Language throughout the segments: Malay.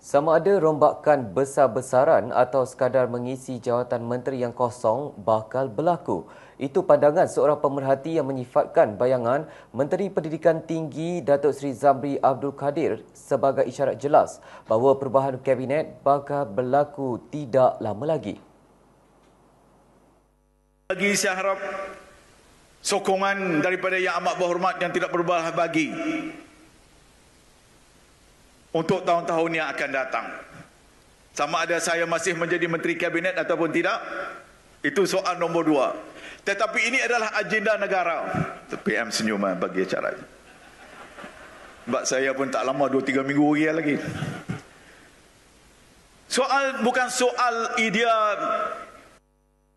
Sama ada rombakan besar-besaran atau sekadar mengisi jawatan menteri yang kosong bakal berlaku. Itu pandangan seorang pemerhati yang menyifatkan bayangan Menteri Pendidikan Tinggi Datuk Seri Zamri Abdul Kadir sebagai isyarat jelas bahawa perubahan kabinet bakal berlaku tidak lama lagi. Saya harap sokongan daripada Yang Amat Berhormat yang tidak berbelah bagi untuk tahun-tahun yang akan datang. Sama ada saya masih menjadi Menteri Kabinet ataupun tidak, itu soal nombor 2. Tetapi ini adalah agenda negara. PM senyum bagi acara ini. Sebab saya pun tak lama, 2-3 minggu lagi. Bukan soal idea.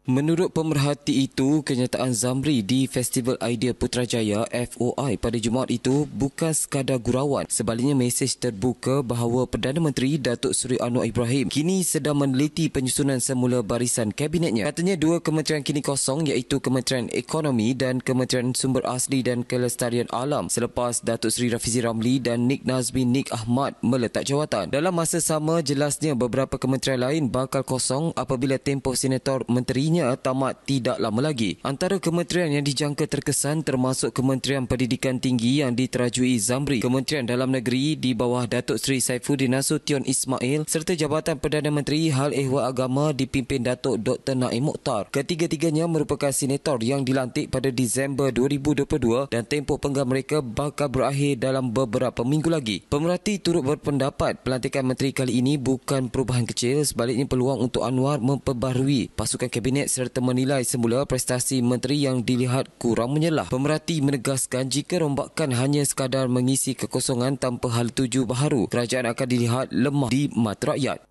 Menurut pemerhati itu, kenyataan Zamri di Festival Idea Putrajaya FOI pada Jumaat itu bukan sekadar gurauan. Sebaliknya, mesej terbuka bahawa Perdana Menteri Datuk Seri Anwar Ibrahim kini sedang meneliti penyusunan semula barisan kabinetnya. Katanya dua kementerian kini kosong iaitu Kementerian Ekonomi dan Kementerian Sumber Asli dan Kelestarian Alam selepas Datuk Seri Rafizi Ramli dan Nik Nazmi Nik Ahmad meletak jawatan. Dalam masa sama, jelasnya beberapa kementerian lain bakal kosong apabila tempoh senator menterinya tamat tidak lama lagi. Antara kementerian yang dijangka terkesan termasuk Kementerian Pendidikan Tinggi yang diterajui Zamri, Kementerian Dalam Negeri di bawah Datuk Seri Saifuddin Nasution Ismail serta Jabatan Perdana Menteri Hal Ehwal Agama dipimpin Datuk Dr. Naim Mokhtar. Ketiga-tiganya merupakan senator yang dilantik pada Disember 2022 dan tempoh penggal mereka bakal berakhir dalam beberapa minggu lagi. Pemerhati turut berpendapat pelantikan menteri kali ini bukan perubahan kecil, sebaliknya peluang untuk Anwar memperbaharui pasukan kabinet serta menilai semula prestasi menteri yang dilihat kurang menyelah. Pemerhati menegaskan jika rombakan hanya sekadar mengisi kekosongan tanpa hal tuju baharu, kerajaan akan dilihat lemah di mata rakyat.